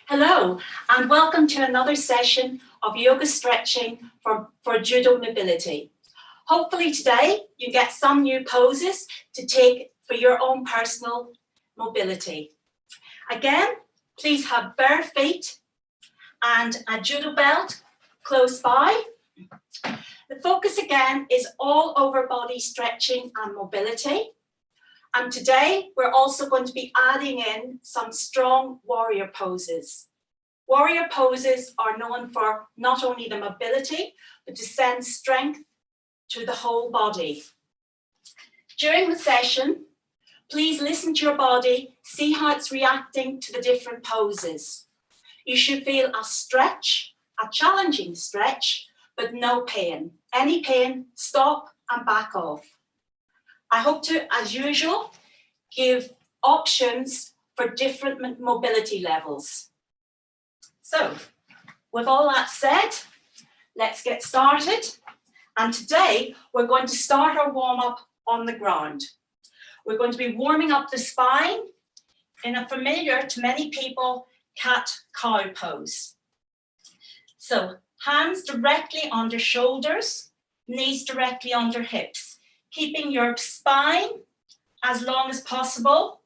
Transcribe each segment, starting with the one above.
Hello, and welcome to another session of yoga stretching for judo mobility. Hopefully today you get some new poses to take for your own personal mobility. Again, please have bare feet and a judo belt close by. The focus again is all over body stretching and mobility. And today we're also going to be adding in some strong warrior poses. Warrior poses are known for not only the mobility, but to send strength to the whole body. During the session, please listen to your body, see how it's reacting to the different poses. You should feel a stretch, a challenging stretch, but no pain. Any pain, stop and back off. I hope to, as usual, give options for different mobility levels. So, with all that said, let's get started. And today, we're going to start our warm-up on the ground. We're going to be warming up the spine in a familiar to many people cat-cow pose. So, hands directly under shoulders, knees directly under hips, keeping your spine as long as possible,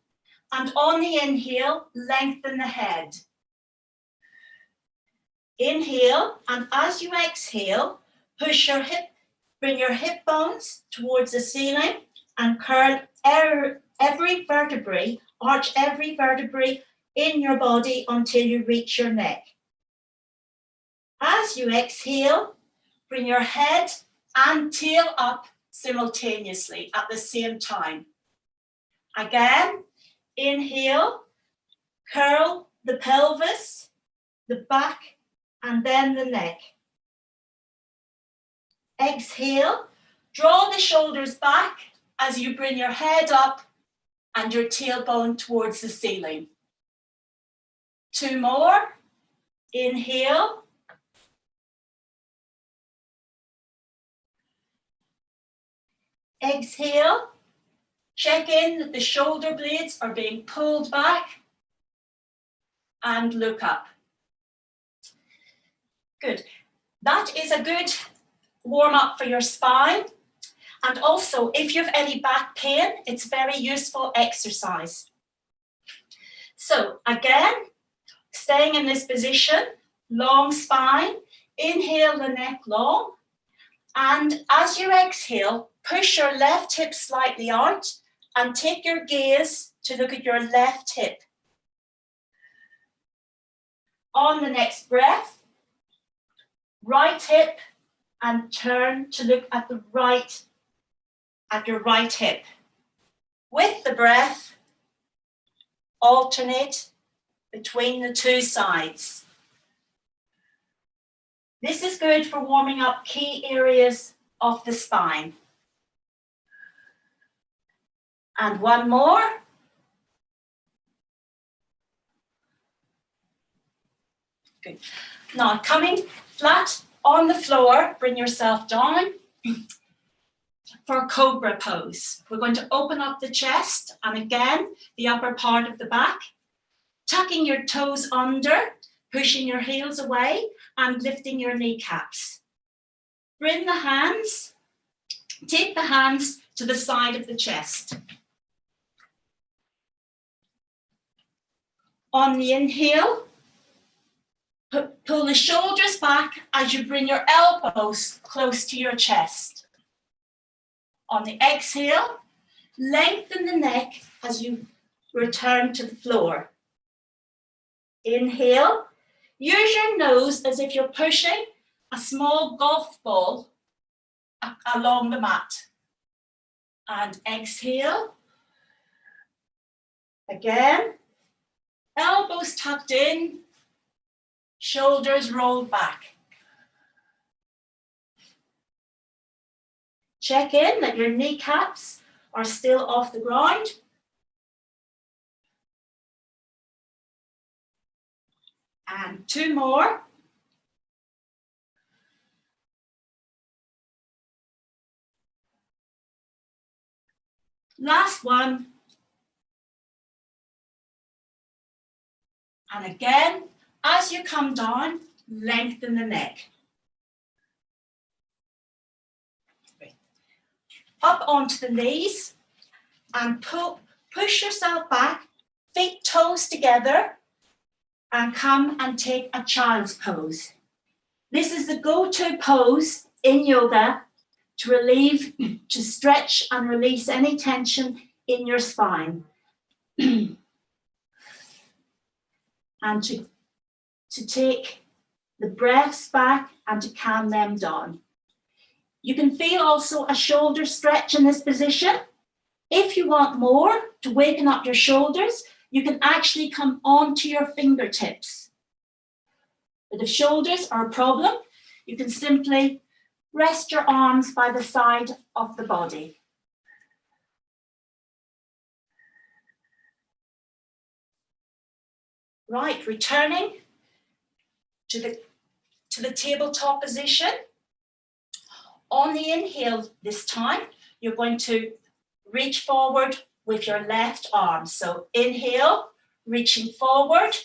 and on the inhale, lengthen the head. Inhale, and as you exhale, push your hip, bring your hip bones towards the ceiling and curl every vertebrae, arch every vertebrae in your body until you reach your neck. As you exhale, bring your head and tail up simultaneously at the same time. Again, inhale, curl the pelvis, the back, and then the neck. Exhale, draw the shoulders back as you bring your head up and your tailbone towards the ceiling. 2 more. Inhale. Exhale. Check in that the shoulder blades are being pulled back and look up. Good. That is a good warm-up for your spine. And also, if you have any back pain, it's a very useful exercise. So again, staying in this position, long spine, inhale the neck long. And as you exhale, push your left hip slightly out and take your gaze to look at your left hip. On the next breath, right hip and turn to look at the your right hip. With the breath, alternate between the two sides. This is good for warming up key areas of the spine. And one more. Good. Now, coming flat on the floor, bring yourself down for cobra pose. We're going to open up the chest and again, the upper part of the back, tucking your toes under, pushing your heels away and lifting your kneecaps. Bring the hands, take the hands to the side of the chest. On the inhale, pull the shoulders back as you bring your elbows close to your chest. On the exhale, lengthen the neck as you return to the floor. Inhale, use your nose as if you're pushing a small golf ball along the mat. And exhale. Again, elbows tucked in, shoulders rolled back. Check in that your kneecaps are still off the ground. And 2 more. Last one. And again, As you come down, lengthen the neck. Up onto the knees and push yourself back, feet toes together, and come and take a child's pose. This is the go-to pose in yoga to stretch and release any tension in your spine. And to take the breaths back and to calm them down. You can feel also a shoulder stretch in this position. If you want more to waken up your shoulders, you can actually come onto your fingertips. But if shoulders are a problem, you can simply rest your arms by the side of the body. Right, returning to the tabletop position. On the inhale this time, you're going to reach forward with your left arm. So inhale, reaching forward.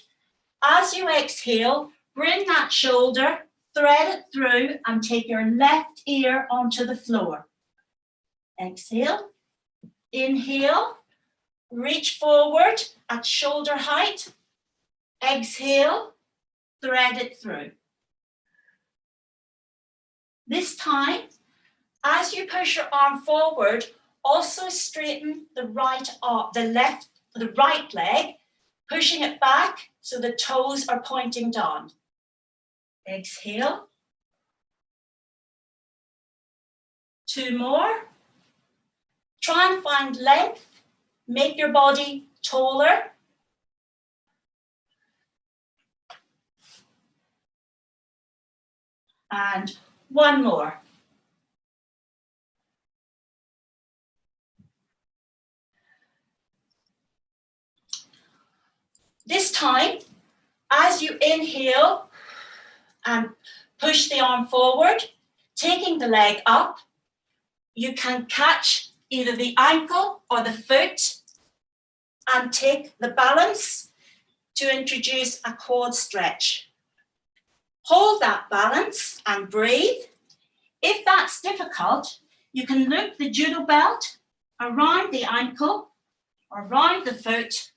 As you exhale, bring that shoulder, thread it through, and take your left ear onto the floor. Exhale, inhale, reach forward at shoulder height. Exhale, thread it through. This time, as you push your arm forward, also straighten the right leg, pushing it back so the toes are pointing down. Exhale. 2 more. Try and find length. Make your body taller. And 1 more. This time, as you inhale and push the arm forward, taking the leg up, you can catch either the ankle or the foot and take the balance to introduce a quad stretch. Hold that balance and breathe. If that's difficult, you can loop the judo belt around the ankle or around the foot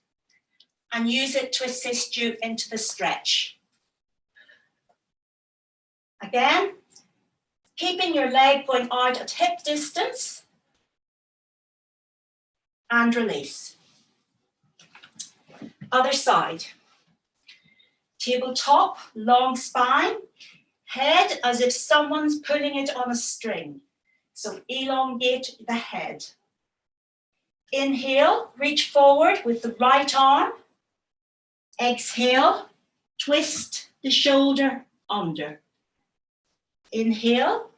and use it to assist you into the stretch. Again, keeping your leg going out at hip distance and release. Other side. Tabletop, long spine, head as if someone's pulling it on a string. So elongate the head. Inhale, reach forward with the right arm. Exhale, twist the shoulder under. Inhale.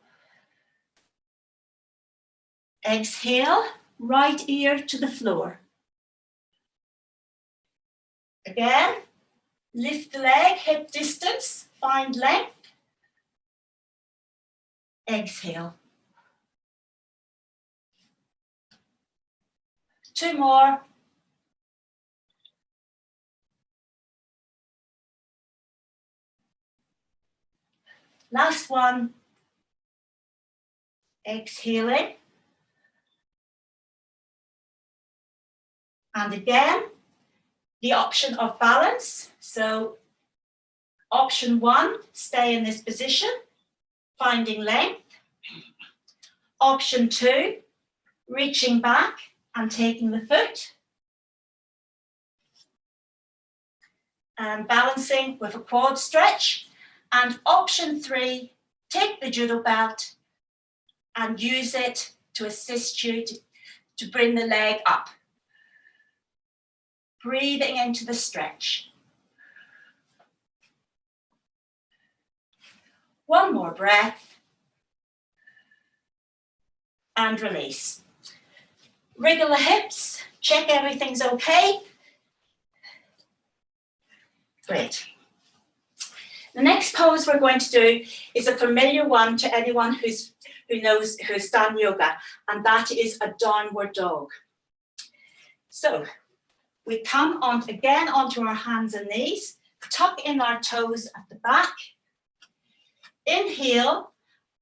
Exhale, right ear to the floor. Again, lift the leg, hip distance, find length. Exhale. 2 more. Last one. Exhaling. And again, the option of balance. So option 1, stay in this position, finding length. Option 2, reaching back and taking the foot. And balancing with a quad stretch. And option 3, take the judo belt and use it to assist you to bring the leg up. Breathing into the stretch. 1 more breath. And release. Wriggle the hips, check everything's okay. Great. The next pose we're going to do is a familiar one to anyone who's done yoga, and that is a downward dog. So we come on again onto our hands and knees, tuck in our toes at the back. Inhale.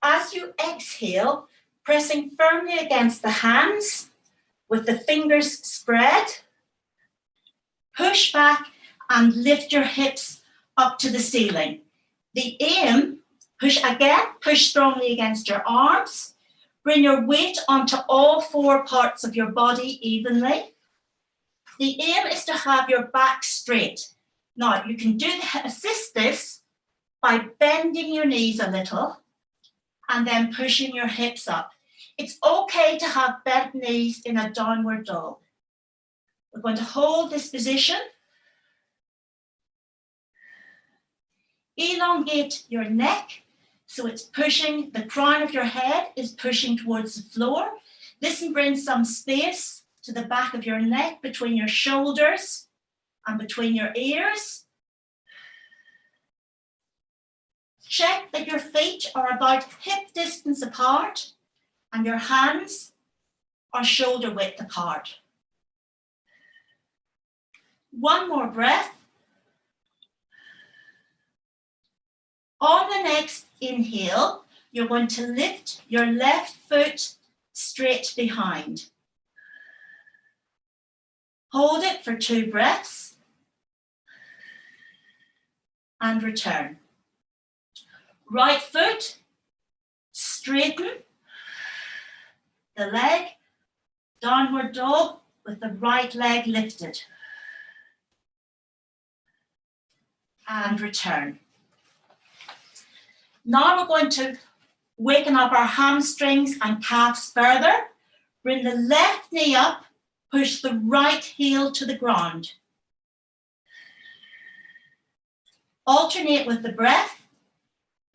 As you exhale, pressing firmly against the hands with the fingers spread. Push back and lift your hips up to the ceiling. The aim, push strongly against your arms. Bring your weight onto all four parts of your body evenly. The aim is to have your back straight. Now, you can assist this by bending your knees a little and then pushing your hips up. It's okay to have bent knees in a downward dog. We're going to hold this position. Elongate your neck so it's pushing, the crown of your head is pushing towards the floor. This will bring some space to the back of your neck between your shoulders and between your ears. Check that your feet are about hip distance apart and your hands are shoulder width apart. One more breath. On the next inhale, you're going to lift your left foot straight behind. Hold it for 2 breaths and return. Right foot, straighten the leg, downward dog with the right leg lifted. And return. Now we're going to waken up our hamstrings and calves further. Bring the left knee up, push the right heel to the ground. Alternate with the breath.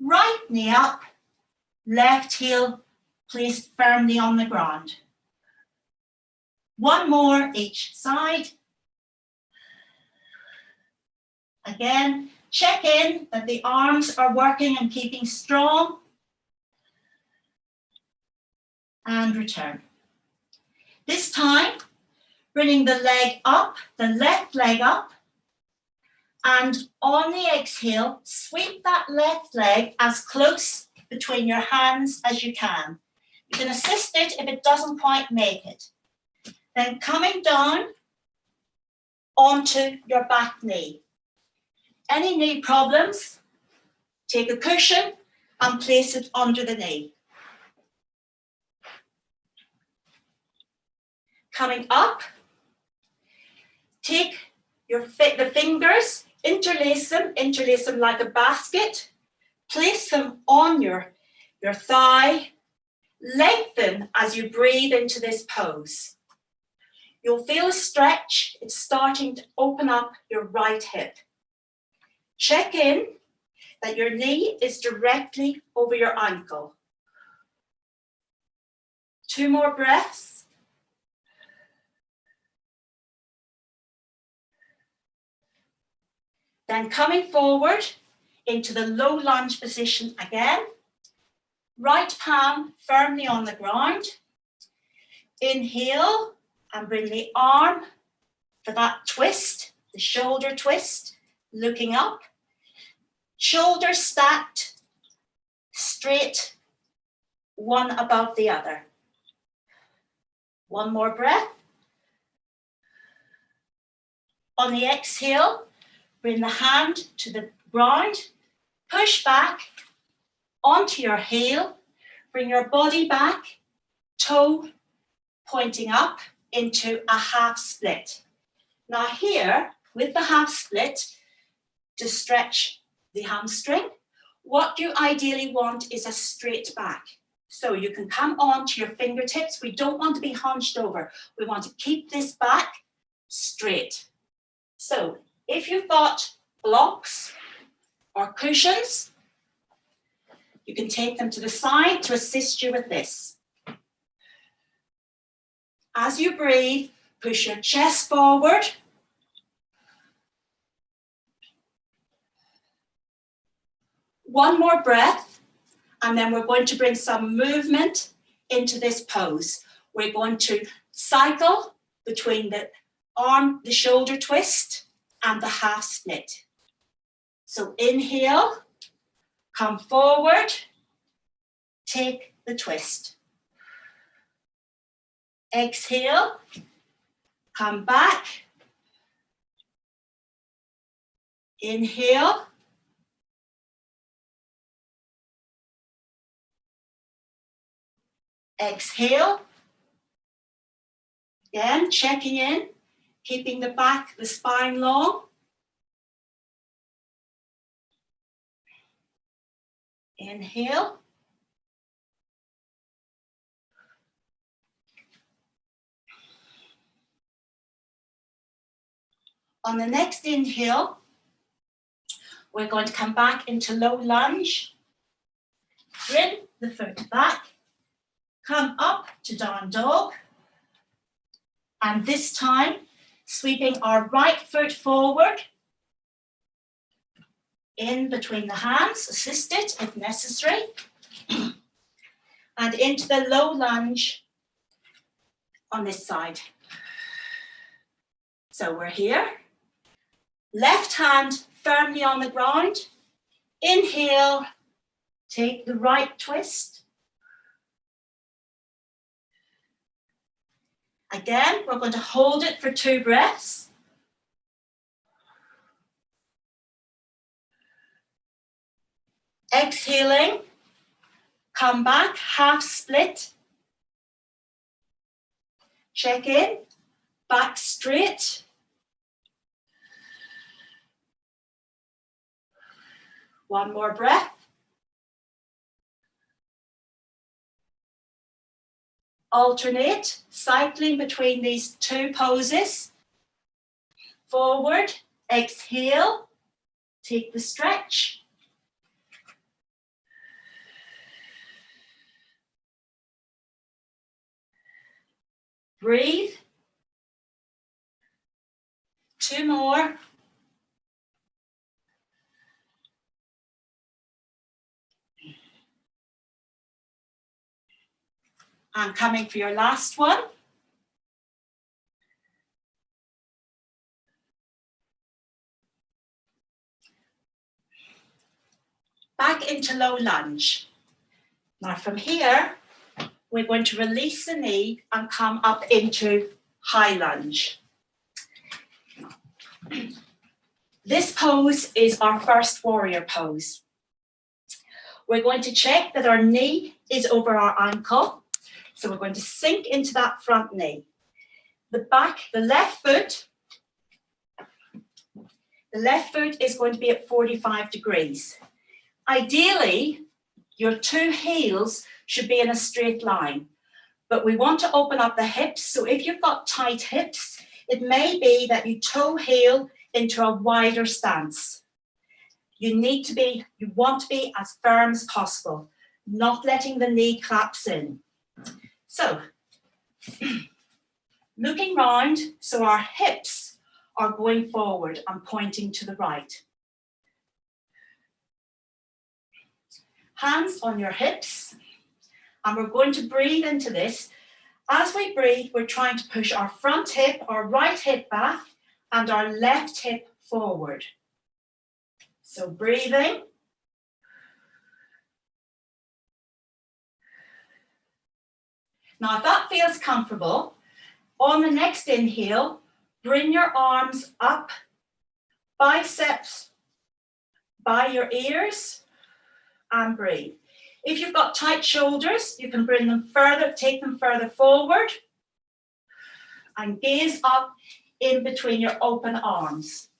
Right knee up, left heel placed firmly on the ground. One more each side. Again, check in that the arms are working and keeping strong. And return. This time, bringing the leg up, the left leg up, and on the exhale, sweep that left leg as close between your hands as you can. You can assist it if it doesn't quite make it. Then coming down onto your back knee. Any knee problems, take a cushion and place it under the knee. Coming up, take the fingers, interlace them like a basket, place them on your thigh, lengthen as you breathe into this pose. You'll feel a stretch, it's starting to open up your right hip. Check in that your knee is directly over your ankle. 2 more breaths. Then coming forward into the low lunge position again. Right palm firmly on the ground. Inhale and bring the arm for that twist, the shoulder twist, looking up. Shoulders stacked, straight, one above the other. One more breath. On the exhale, bring the hand to the ground, push back onto your heel, bring your body back, toe pointing up into a half split. Now here, with the half split, to stretch the hamstring, what you ideally want is a straight back. So you can come on to your fingertips. We don't want to be hunched over. We want to keep this back straight. So if you've got blocks or cushions, you can take them to the side to assist you with this. As you breathe, push your chest forward. One more breath, and then we're going to bring some movement into this pose. We're going to cycle between the arm, the shoulder twist, and the half split. So inhale, come forward, take the twist. Exhale, come back. Inhale. Exhale. Again, checking in, keeping the back, the spine long. Inhale. On the next inhale, we're going to come back into low lunge. Bring the foot back. Come up to down dog. And this time, sweeping our right foot forward. In between the hands, assisted if necessary. And into the low lunge on this side. So we're here. Left hand firmly on the ground. Inhale, take the right twist. Again, we're going to hold it for 2 breaths. Exhaling, come back, half split. Check in, back straight. One more breath. Alternate, cycling between these 2 poses. Forward, exhale, take the stretch. Breathe. 2 more. And coming for your last one. Back into low lunge. Now from here, we're going to release the knee and come up into high lunge. This pose is our first warrior pose. We're going to check that our knee is over our ankle. So we're going to sink into that front knee. The left foot is going to be at 45 degrees. Ideally, your 2 heels should be in a straight line, but we want to open up the hips. So if you've got tight hips, it may be that you toe heel into a wider stance. You want to be as firm as possible, not letting the knee collapse in. So, looking round, so our hips are going forward and pointing to the right. Hands on your hips, and we're going to breathe into this. As we breathe, we're trying to push our front hip, our right hip back, and our left hip forward. So breathing. Now, if that feels comfortable, on the next inhale, bring your arms up, biceps by your ears, and breathe. If you've got tight shoulders, you can bring them further, take them further forward, and gaze up in between your open arms.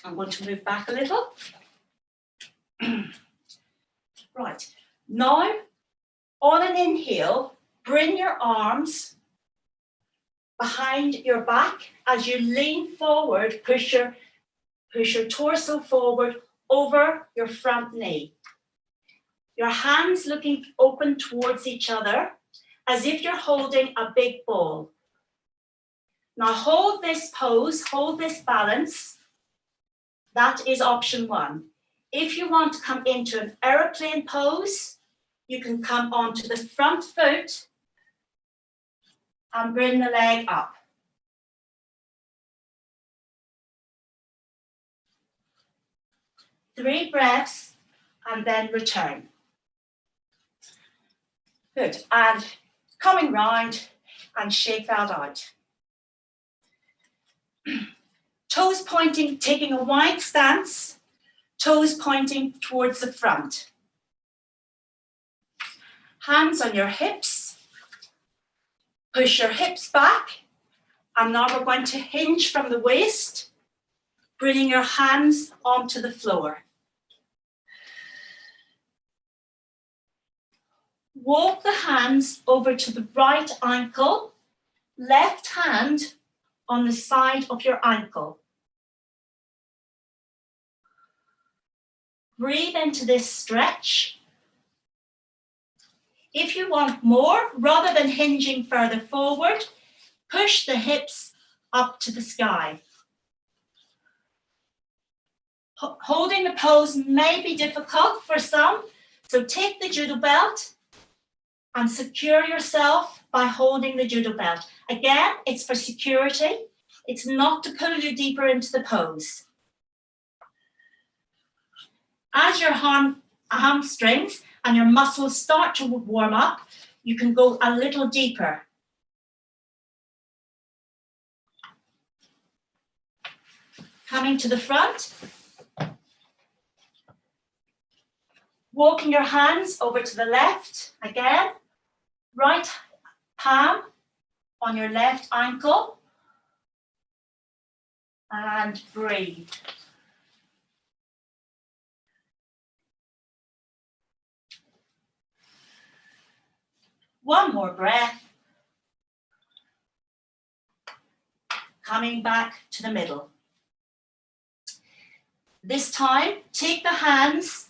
I'm going to move back a little. Right, now on an inhale, bring your arms behind your back as you lean forward, push your torso forward over your front knee. Your hands looking open towards each other as if you're holding a big ball. Now hold this pose, hold this balance. That is option 1. If you want to come into an aeroplane pose, you can come onto the front foot and bring the leg up. 3 breaths, and then return. Good, and coming round and shake that out. Toes pointing, taking a wide stance, toes pointing towards the front. Hands on your hips. Push your hips back, and now we're going to hinge from the waist, bringing your hands onto the floor. Walk the hands over to the right ankle, left hand on the side of your ankle. Breathe into this stretch. If you want more, rather than hinging further forward, push the hips up to the sky. Holding the pose may be difficult for some, so take the judo belt and secure yourself by holding the judo belt. Again, it's for security. It's not to pull you deeper into the pose. As your hamstrings and your muscles start to warm up, you can go a little deeper. Coming to the front. Walking your hands over to the left again. Right palm on your left ankle. And breathe. One more breath. Coming back to the middle. This time, take the hands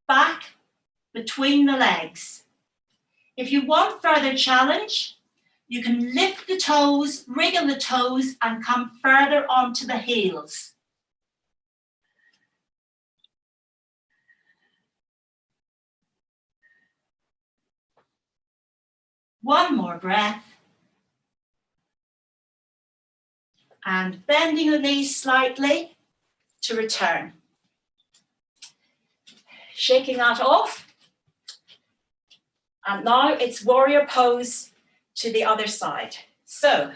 back between the legs. If you want further challenge, you can lift the toes, wriggle the toes, and come further onto the heels. One more breath. And bending the knees slightly to return. Shaking that off. And now it's warrior pose to the other side. So,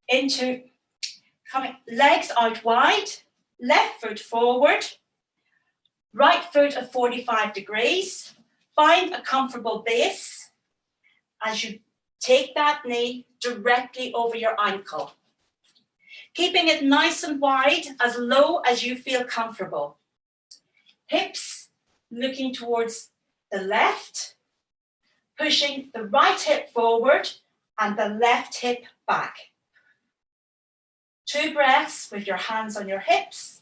into coming, legs out wide, left foot forward, right foot at 45 degrees. Find a comfortable base as you take that knee directly over your ankle. Keeping it nice and wide, as low as you feel comfortable. Hips looking towards the left, pushing the right hip forward and the left hip back. 2 breaths with your hands on your hips.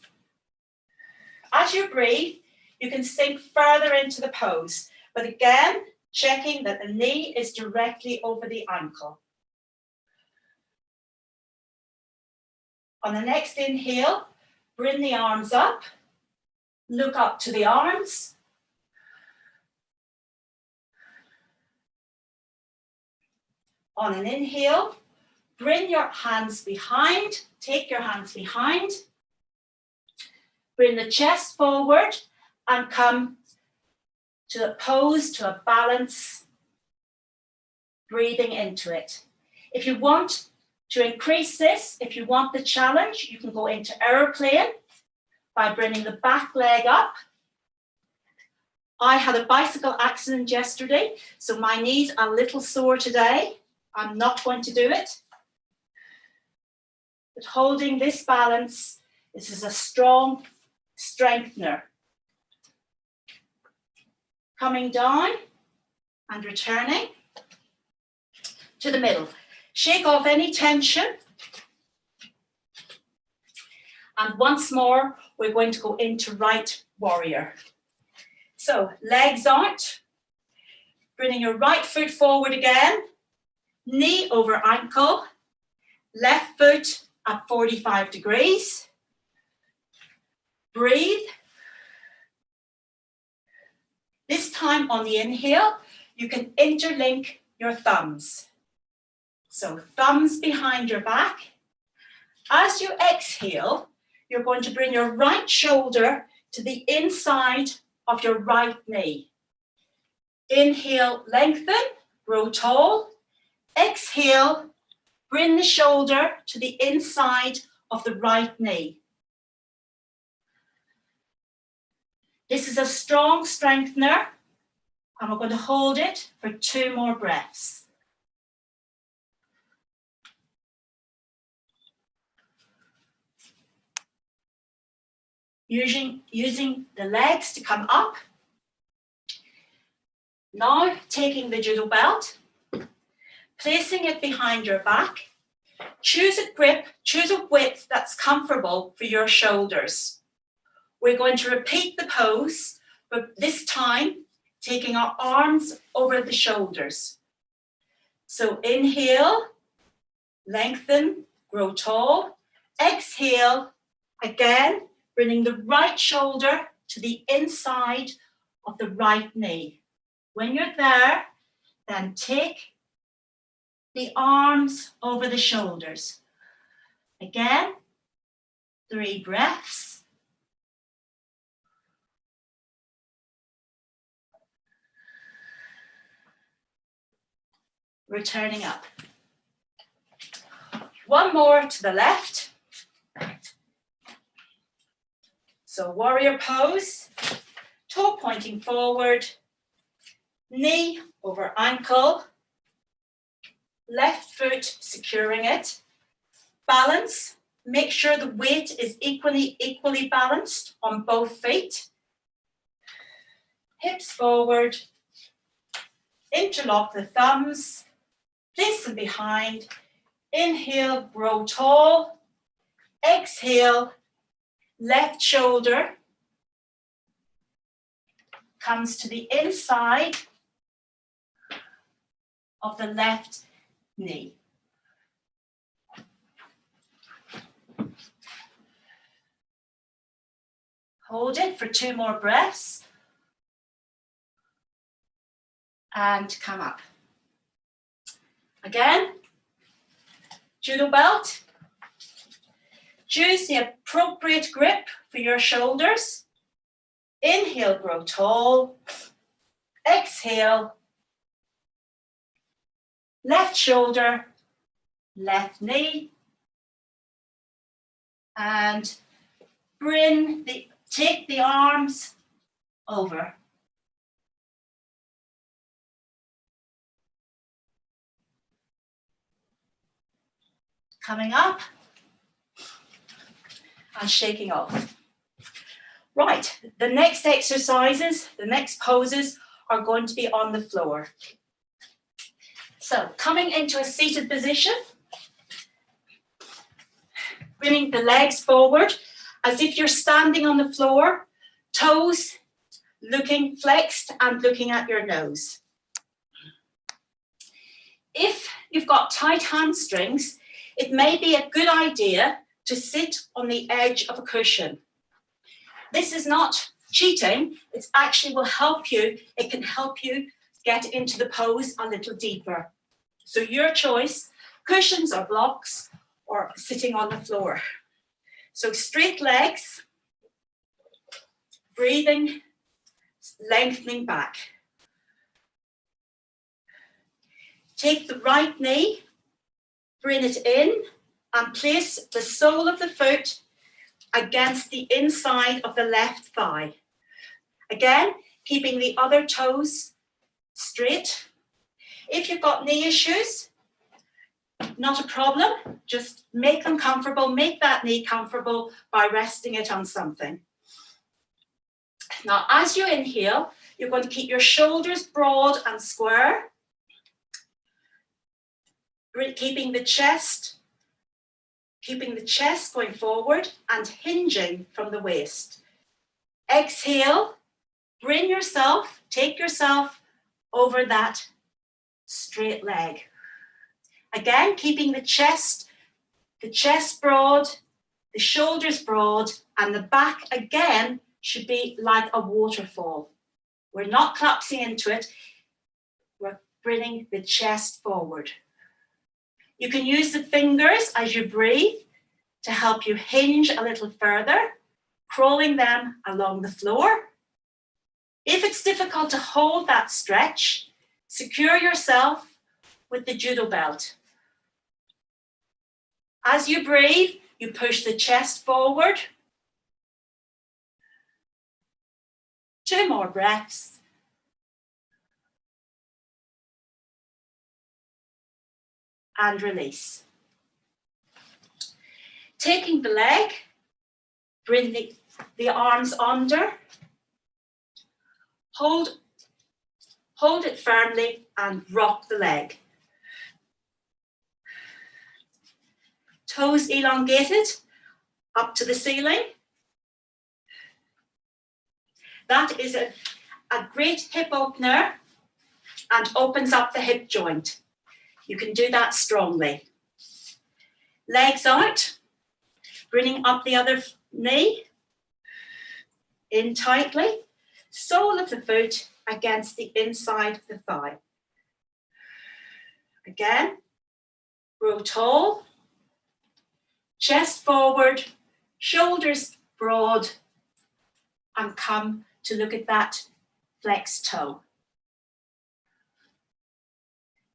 As you breathe, you can sink further into the pose, but again, checking that the knee is directly over the ankle. On the next inhale, bring the arms up, look up to the arms. On an inhale, bring your hands behind, take your hands behind, bring the chest forward and come to a pose, to a balance, breathing into it. If you want to increase this, if you want the challenge, you can go into airplane by bringing the back leg up. I had a bicycle accident yesterday, so my knee's a little sore today. I'm not going to do it. But holding this balance, this is a strong strengthener. Coming down and returning to the middle. Shake off any tension. And once more, we're going to go into right warrior. So legs out, bringing your right foot forward again, knee over ankle, left foot at 45 degrees. Breathe. This time on the inhale, you can interlink your thumbs. So thumbs behind your back. As you exhale, you're going to bring your right shoulder to the inside of your right knee. Inhale, lengthen, grow tall. Exhale, bring the shoulder to the inside of the right knee. This is a strong strengthener, and we're going to hold it for 2 more breaths. Using the legs to come up. Now taking the judo belt, placing it behind your back. Choose a grip, choose a width that's comfortable for your shoulders. We're going to repeat the pose, but this time taking our arms over the shoulders. So inhale, lengthen, grow tall. Exhale, again, bringing the right shoulder to the inside of the right knee. When you're there, then take the arms over the shoulders. Again, 3 breaths. Returning up. 1 more to the left. So warrior pose, toe pointing forward, knee over ankle, left foot securing it. Balance, make sure the weight is equally balanced on both feet. Hips forward, interlock the thumbs, place them behind. Inhale, grow tall. Exhale, left shoulder comes to the inside of the left knee. Hold it for 2 more breaths. And come up. Again, judo belt. Choose the appropriate grip for your shoulders. Inhale, grow tall. Exhale, left shoulder, left knee. And take the arms over. Coming up and shaking off. Right, the next exercises, the next poses are going to be on the floor. So coming into a seated position, bringing the legs forward as if you're standing on the floor, toes looking flexed and looking at your nose. If you've got tight hamstrings, it may be a good idea to sit on the edge of a cushion. This is not cheating, it actually will help you, it can help you get into the pose a little deeper. So your choice, cushions or blocks or sitting on the floor. So straight legs, breathing, lengthening back. Take the right knee, bring it in and place the sole of the foot against the inside of the left thigh. Again, keeping the other toes straight. If you've got knee issues, not a problem. Just make them comfortable, make that knee comfortable by resting it on something. Now, as you inhale, you're going to keep your shoulders broad and square, keeping the chest going forward and hinging from the waist. Exhale, take yourself over that straight leg. Again, keeping the chest broad, the shoulders broad, and the back again should be like a waterfall. We're not collapsing into it, we're bringing the chest forward. You can use the fingers as you breathe to help you hinge a little further. crawling them along the floor. If it's difficult to hold that stretch, secure yourself with the judo belt. As you breathe, you push the chest forward. 2 more breaths. And release. Taking the leg, bring the arms under. Hold it firmly and rock the leg. Toes elongated up to the ceiling. That is a great hip opener and opens up the hip joint. You can do that strongly. Legs out, bringing up the other knee, in tightly, sole of the foot against the inside of the thigh. Again, grow tall, chest forward, shoulders broad, and come to look at that flexed toe.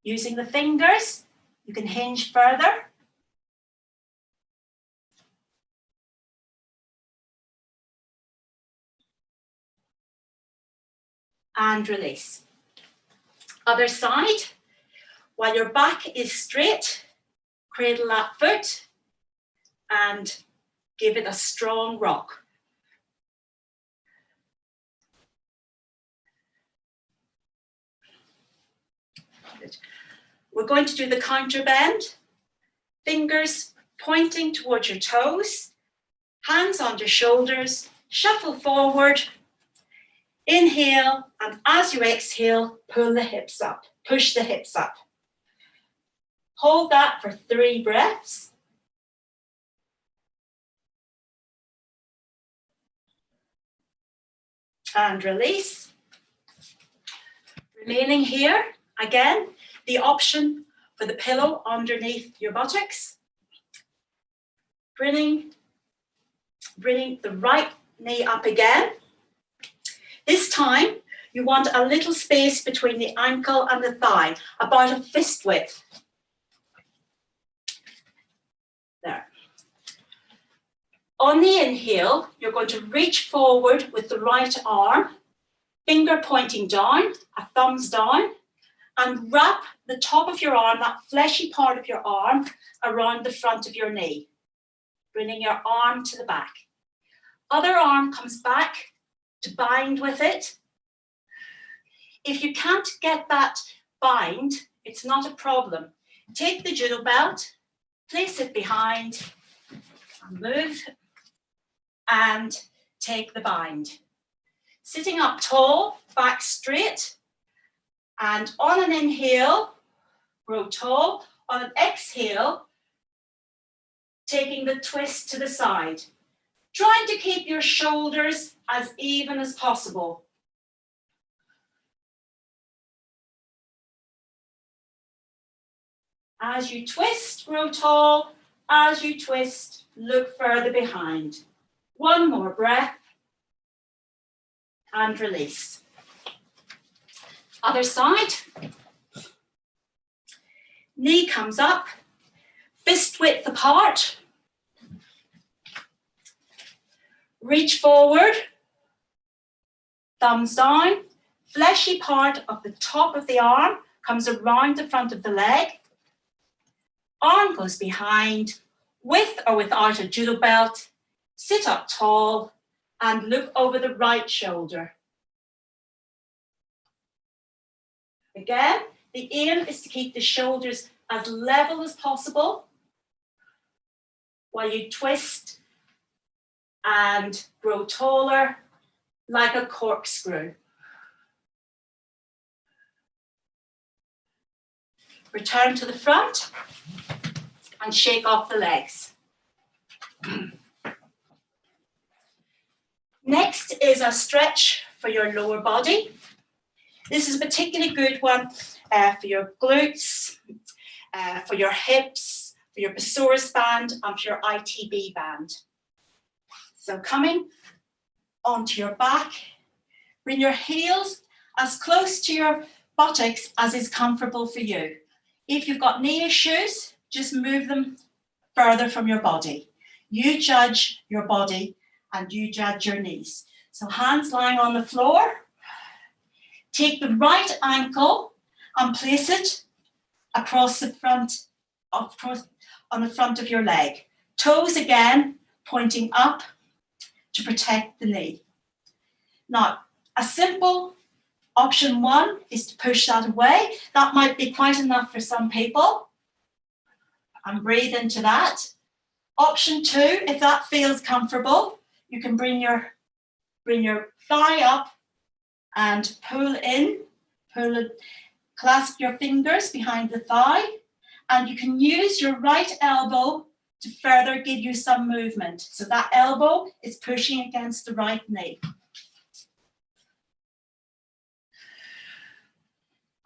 Using the fingers, you can hinge further. And release. Other side, while your back is straight, cradle that foot and give it a strong rock. Good. We're going to do the counter bend. Fingers pointing towards your toes, hands on your shoulders, shuffle forward. Inhale, and as you exhale, pull the hips up, push the hips up. Hold that for 3 breaths. And release. Remaining here, again, the option for the pillow underneath your buttocks. Bringing the right knee up again. This time, you want a little space between the ankle and the thigh, about a fist width. There. On the inhale, you're going to reach forward with the right arm, finger pointing down, a thumbs down, and wrap the top of your arm, that fleshy part of your arm, around the front of your knee, bringing your arm to the back. Other arm comes back to bind with it. If you can't get that bind, it's not a problem. Take the judo belt, place it behind, and move, and take the bind. Sitting up tall, back straight, and on an inhale, grow tall. On an exhale, taking the twist to the side. Trying to keep your shoulders as even as possible. As you twist, grow tall. As you twist, look further behind. 1 more breath. And release. Other side. Knee comes up. Fist width apart. Reach forward, thumbs down, fleshy part of the top of the arm comes around the front of the leg. Arm goes behind, with or without a judo belt. Sit up tall and look over the right shoulder. Again, the aim is to keep the shoulders as level as possible while you twist and grow taller like a corkscrew. Return to the front and shake off the legs. Next is a stretch for your lower body. This is a particularly good one for your glutes, for your hips, for your psoas band, and for your ITB band. So coming onto your back, bring your heels as close to your buttocks as is comfortable for you. If you've got knee issues, just move them further from your body. You judge your body and you judge your knees. So hands lying on the floor. Take the right ankle and place it across the front, on the front of your leg. Toes again pointing up to protect the knee. Now, a simple option one is to push that away. That might be quite enough for some people. And breathe into that. Option two, if that feels comfortable, you can bring your thigh up and pull in, clasp your fingers behind the thigh, and you can use your right elbow to further give you some movement. So that elbow is pushing against the right knee.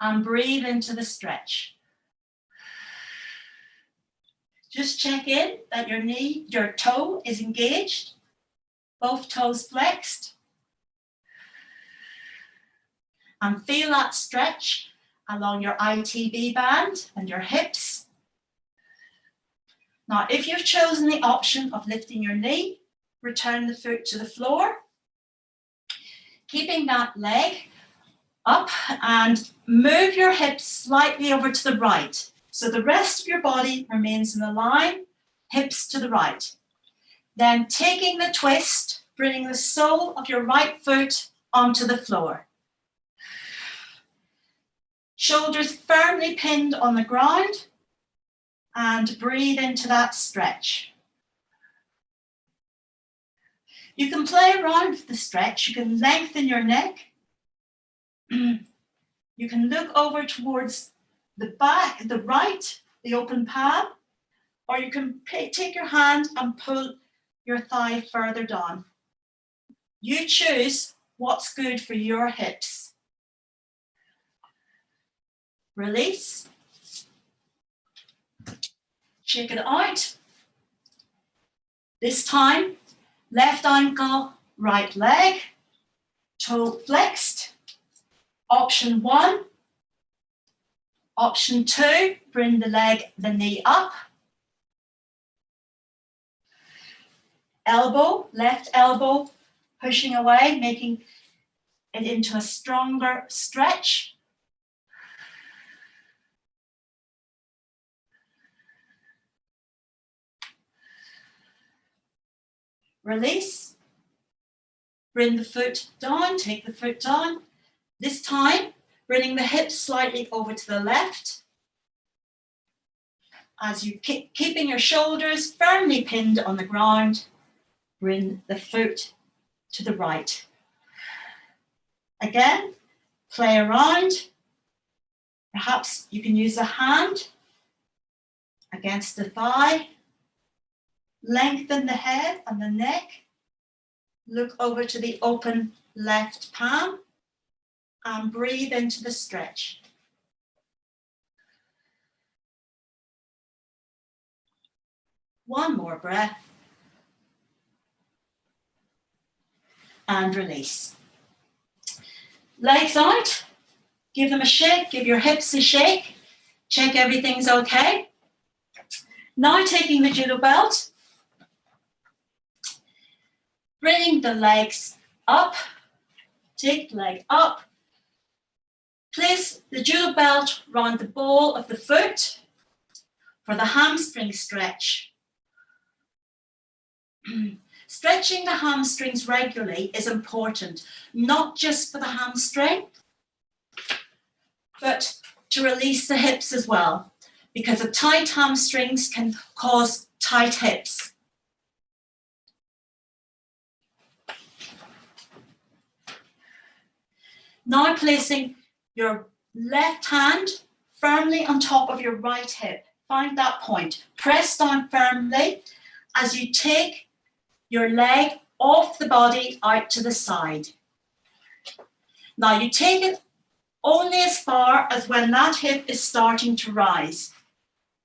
And breathe into the stretch. Just check in that your toe is engaged, both toes flexed. And feel that stretch along your ITB band and your hips. Now, if you've chosen the option of lifting your knee, return the foot to the floor, keeping that leg up and move your hips slightly over to the right. So the rest of your body remains in a line, hips to the right. Then taking the twist, bringing the sole of your right foot onto the floor. Shoulders firmly pinned on the ground and breathe into that stretch. You can play around with the stretch. You can lengthen your neck. You can look over towards the back, the right, the open palm, or you can take your hand and pull your thigh further down. You choose what's good for your hips. Release. Shake it out. This time, left ankle, right leg, toe flexed. Option one. Option two, bring the knee up. Elbow, left elbow, pushing away, making it into a stronger stretch. Release. Bring the foot down, take the foot down. This time, bringing the hips slightly over to the left. As you keeping your shoulders firmly pinned on the ground, bring the foot to the right. Again, play around. Perhaps you can use a hand against the thigh. Lengthen the head and the neck. Look over to the open left palm and breathe into the stretch. One more breath. And release. Legs out. Give them a shake. Give your hips a shake. Check everything's okay. Now taking the judo belt. Bringing the legs up. Take the leg up. Place the judo belt around the ball of the foot for the hamstring stretch. Stretching the hamstrings regularly is important, not just for the hamstring, but to release the hips as well, because the tight hamstrings can cause tight hips. Now placing your left hand firmly on top of your right hip. Find that point. Press down firmly as you take your leg off the body out to the side. Now you take it only as far as when that hip is starting to rise.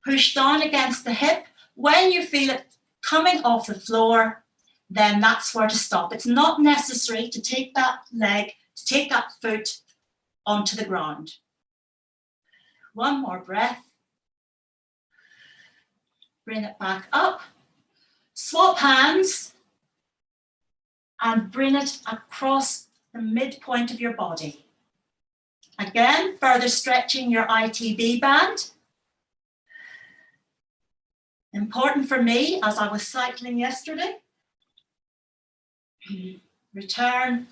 Push down against the hip. When you feel it coming off the floor, then that's where to stop. It's not necessary to take that leg, to take that foot onto the ground. One more breath. Bring it back up. Swap hands and bring it across the midpoint of your body. Again, further stretching your ITB band. Important for me as I was cycling yesterday. Return.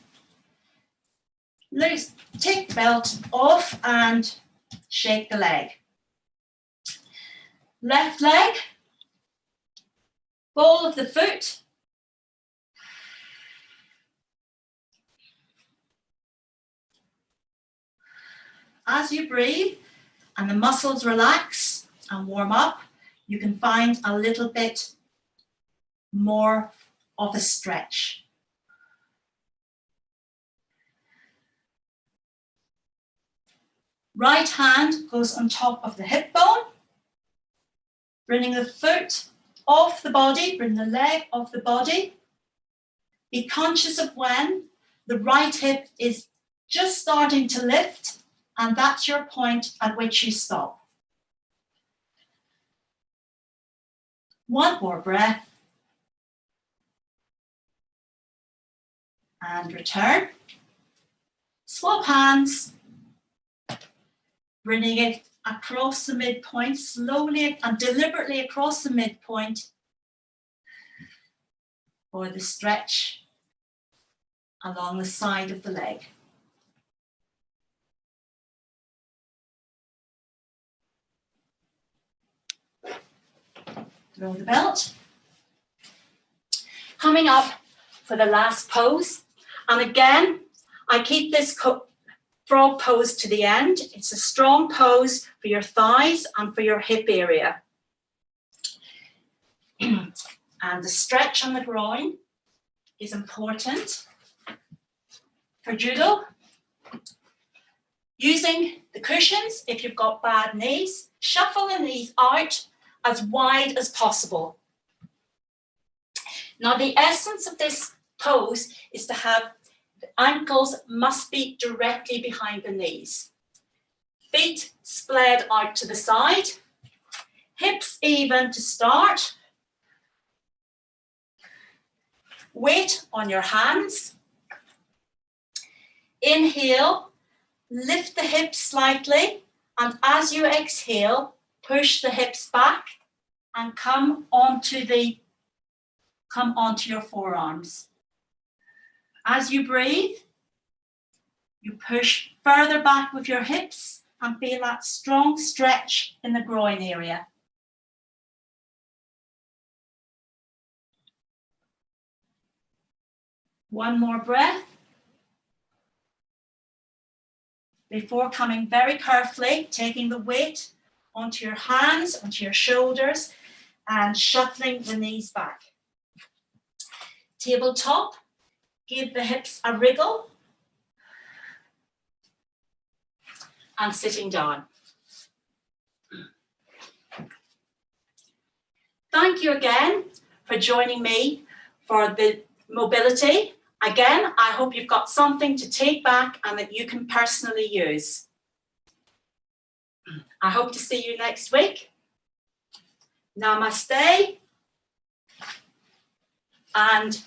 Loose, take the belt off and shake the leg. Left leg, ball of the foot. As you breathe and the muscles relax and warm up, you can find a little bit more of a stretch. Right hand goes on top of the hip bone, bringing the foot off the body, bring the leg off the body. Be conscious of when the right hip is just starting to lift, and that's your point at which you stop. One more breath. And return. Swap hands. Bringing it across the midpoint, slowly and deliberately across the midpoint for the stretch along the side of the leg. Throw the belt. Coming up for the last pose. And again, I keep this frog pose to the end. It's a strong pose for your thighs and for your hip area. And the stretch on the groin is important for judo. Using the cushions, if you've got bad knees, shuffle the knees out as wide as possible. Now, the essence of this pose is to have the ankles must be directly behind the knees. Feet spread out to the side. Hips even to start. Weight on your hands. Inhale, lift the hips slightly, and as you exhale, push the hips back and come onto your forearms. As you breathe, you push further back with your hips and feel that strong stretch in the groin area. One more breath before coming very carefully, taking the weight onto your hands, onto your shoulders, and shuffling the knees back. Tabletop, give the hips a wriggle, and sitting down. Thank you again for joining me for the mobility. Again, I hope you've got something to take back and that you can personally use. I hope to see you next week. Namaste and